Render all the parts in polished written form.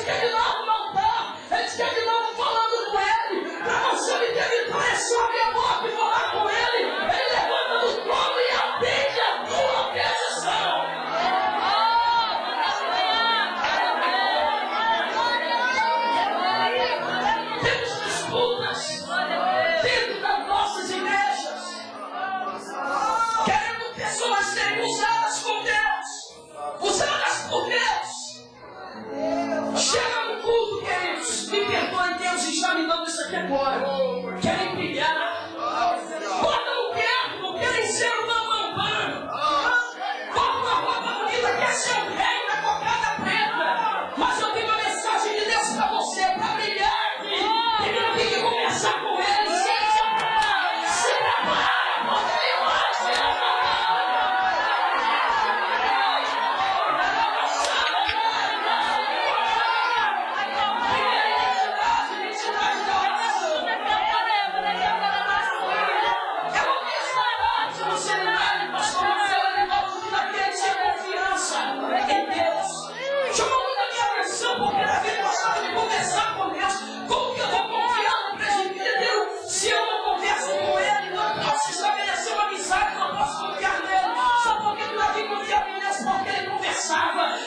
quer de novo no altar, eles querem de novo falando com ele. Para você ter vitória, é só abrir a boca e falar com ele. Ele levanta do trono e atende a tua petição. Temos disputas dentro das nossas igrejas, querendo pessoas serem usadas por Deus, usadas por Deus. Chega no culto, queridos, me perdoe, Deus está me dando isso aqui agora. Querem brigar, botam o perto, não querem ser o bambambam. Bota uma roupa bonita, quer ser o rei da cocada preta. Mas eu tenho uma mensagem de Deus para você, para brilhar aqui. E não tem que conversar com ele, se prepara, bota ele mais,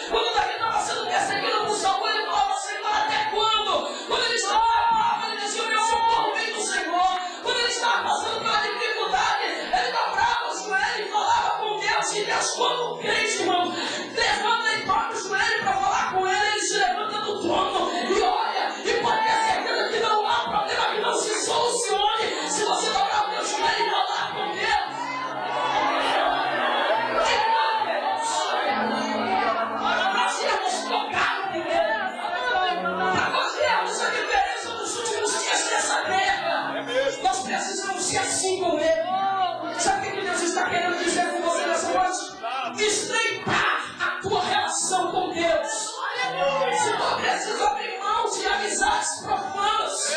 quando Davi estava sendo perseguido por Saul, ele falava: Senhor, até quando? Quando ele estava bravo, ele dizia: o meu socorro vem do Senhor. Quando ele estava passando pela dificuldade, ele estava bravo ao joelho e falava com Deus. E Deus, quando o crente, irmão, levanta e toca o joelho para falar com ele, ele se levanta do trono e olha, e pode ter certeza que não há problema que não se solucione se você dobrar o teu joelho e falar com Deus. Nós precisamos ser assim com ele. Sabe o que Deus está querendo dizer com você nessa noite? Estreitar a tua relação com Deus. Se tu precisa abrir mão de amizades profanas,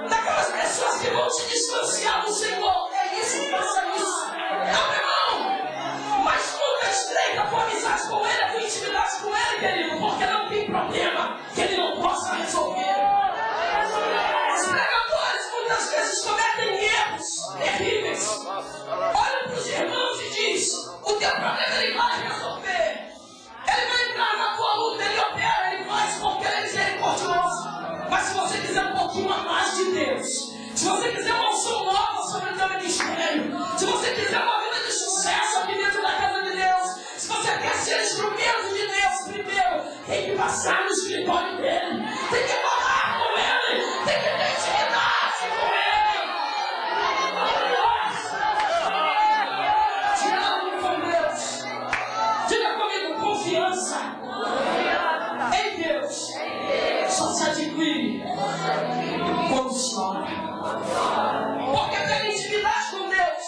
daquelas pessoas que vão te distanciar do Senhor, é isso, faça isso. Abre mão. Mas nunca estreita a tua amizade com Ele, a tua intimidade com Ele, querido, porque não tem problema que Ele não possa resolver. Muitas vezes cometem erros terríveis. Olha para os irmãos e diz: o teu problema ele vai resolver. Ele vai entrar na tua luta, ele opera, ele faz porque ele é misericordioso. Mas se você quiser um pouquinho a mais de Deus, se você quiser uma unção nova sobre o teu ministério, se você quiser uma vida de sucesso aqui dentro da casa de Deus, se você quer ser instrumento de Deus, primeiro tem que passar no escritório dele, tem que falar com ele, tem que ter intimidade com ele. Diálogo com Deus. Diga comigo: confiança em Deus só se adquire quando se ora. Porque tem intimidade com Deus.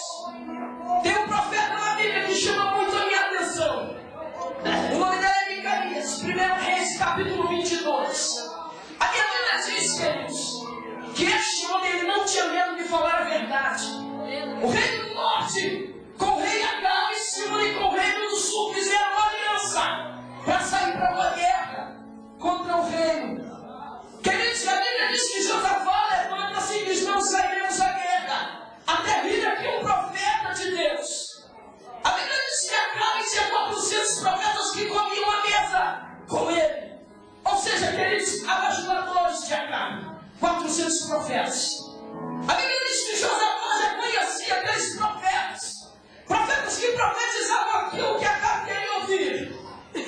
Tem um profeta na Bíblia que chama muito a minha atenção. O nome dele é Micaías, 1 Reis, capítulo 22. A minha Bíblia diz, queridos, que este homem ele não tinha medo de falar a verdade. O rei do norte com o rei Agal em cima e com o rei do sul fizeram uma aliança para sair para uma guerra contra o reino. Queridos, a Bíblia diz que Josafá levanta-se e diz: não sairemos à guerra até vir aqui um profeta de Deus. A Bíblia diz que Acabe tinha 400 profetas que comiam à mesa com ele. Ou seja, queridos, abajuladores de Acabe, 400 profetas. A Bíblia diz que Josafá já conhecia aqueles profetas. Profetas que profetizavam aquilo que Acabe queria ouvir.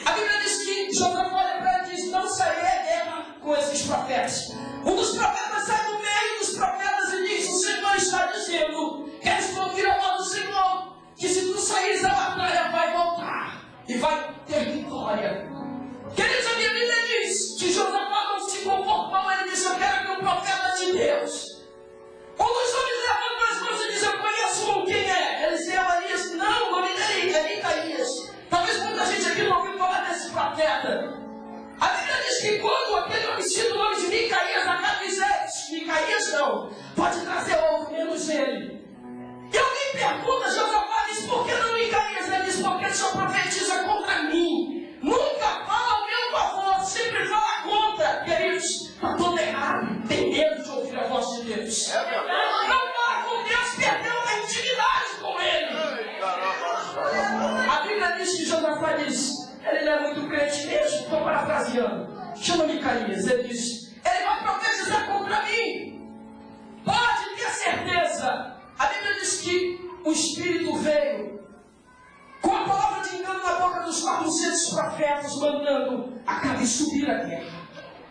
A Bíblia diz que Josafá olha para ele e diz: não sairei à guerra com esses profetas. Um dos profetas sai do meio dos profetas e diz: o Senhor está dizendo, queres ouvir a voz do Senhor, que se tu saíres a batalha vai voltar e vai ter vitória. Queridos, a minha Bíblia diz que Josafá não se conformou. Ele disse: eu quero que um profeta de Deus. Um dos homens levantam as mãos e diz: eu conheço um. Quem é? Eliseu, Elias. Não, o nome dele é Micaías. Talvez muita gente aqui não ouviu falar desse profeta. A Bíblia diz que quando aquele homem cita o nome de Micaías, Acabe diz: Micaías não, pode trazer outro menos ele. E alguém pergunta, Josafá diz: por que não Micaías? Ele diz: porque ele só profetiza contra mim. Nunca fala ao meu favor, sempre fala contra. E queridos. Não está com Deus, perdeu a intimidade com Ele. A Bíblia diz que Josafá diz, ele não é muito crente mesmo, estou parafraseando. Chama Micaías, ele diz, ele vai profetizar contra mim. Pode ter certeza. A Bíblia diz que o Espírito veio com a palavra de engano na boca dos 400 profetas, mandando Acabe subir a guerra.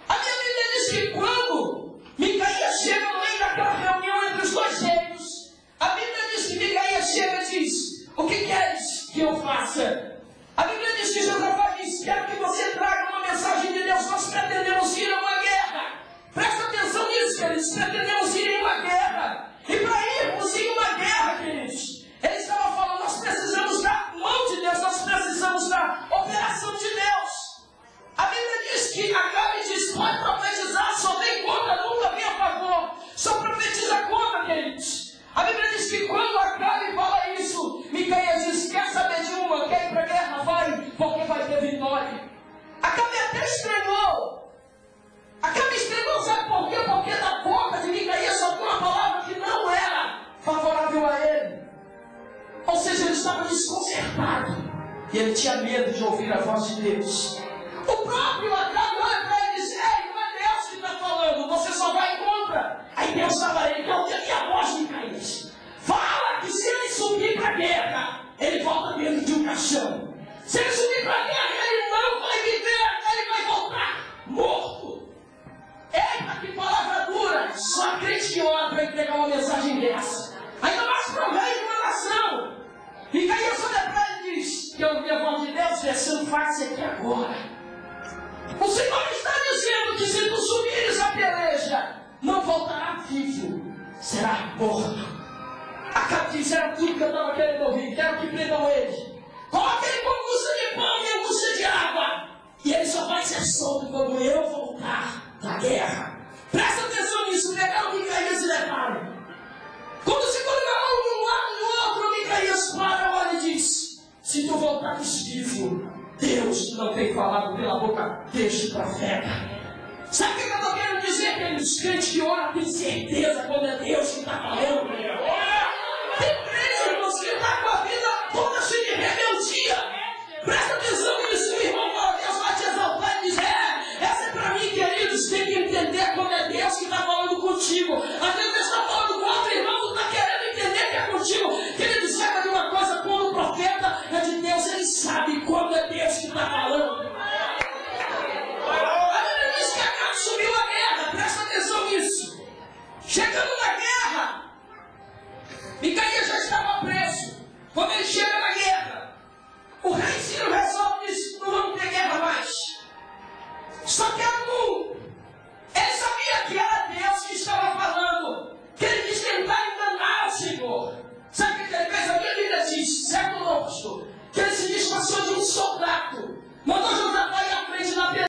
A minha Bíblia diz que quando Micaías chega no meio daquela reunião entre os dois reinos, a Bíblia diz que Micaías chega e diz, o que queres que eu faça? A Bíblia diz que Josafá diz, quero que você traga uma mensagem de Deus, nós pretendemos ir a uma guerra. Presta atenção nisso, queridos, pretendemos ir em uma guerra. E para irmos em uma guerra, queridos, ele estava falando, nós precisamos da mão de Deus, nós precisamos da operação de Deus. A Bíblia diz que Acabe diz, pode profetizar, só vem contra, nunca vem a favor, só profetiza contra, queridos. A Bíblia diz que quando Acabe fala isso, Micaías diz, quer saber de uma, quer ir para a guerra, vai, porque vai ter vitória. Acabe até estranhou. Acabe estranhou, sabe por quê? Porque da boca de Micaías só uma palavra que não era favorável a ele. Ou seja, ele estava desconcertado. E ele tinha medo de ouvir a voz de Deus. O próprio Acabe olha para ele e diz, ei, não é Deus que está falando, você só vai contra. Aí Deus estava ele, cadê a minha voz, Micaías? Fala que se ele subir para a guerra, ele volta dentro de um caixão. Se ele subir para a guerra, ele não vai viver, ele vai voltar morto. Eita, que palavra dura! Só crente que ora para entregar uma mensagem dessa. Ainda mais para o rei de uma nação. Micaías olha para ele e diz, que eu ouvi a voz de Deus, versando face aqui agora. O Senhor está dizendo que se tu subires a peleja, não voltará vivo, será morto. Acabe diz, era tudo que eu estava querendo ouvir, quero que prendam ele. Coloque ele com angústia de pão e angústia de água. E ele só vai ser solto quando eu voltar da guerra. Presta atenção nisso, pegaram Micaías e levaram. Quando se coloca a mão de um lado e do outro, Micaías para, olha e diz, se tu voltares vivo, Deus não tem falado pela boca deste profeta. Sabe o que eu estou querendo dizer, queridos? Crente que ora tem certeza quando é Deus que está falando. Tem crente, irmãos, que está com a vida toda cheia de rebeldia. Presta atenção nisso, meu irmão, fala, Deus vai te exaltar e diz, essa é para mim, queridos, tem que entender quando é Deus que está falando contigo. Às vezes Deus está falando com outro irmão, não está querendo entender que é contigo. Querido, saiba de uma coisa, quando o profeta é de Deus, ele sabe quando é Deus que está falando. A Bíblia diz que Acabe subiu a guerra, presta atenção nisso. Chegando na guerra, Micaías já estava preso. Quando ele chega na guerra, o rei Ciro resolve e diz, não vamos ter guerra mais. Só que ele sabia que era Deus que estava falando, que ele quis tentar enganar o Senhor. Sabe o que ele fez? A Bíblia diz, certo, pastor? Que ele se disfarçou de um soldado. Mandou Josafá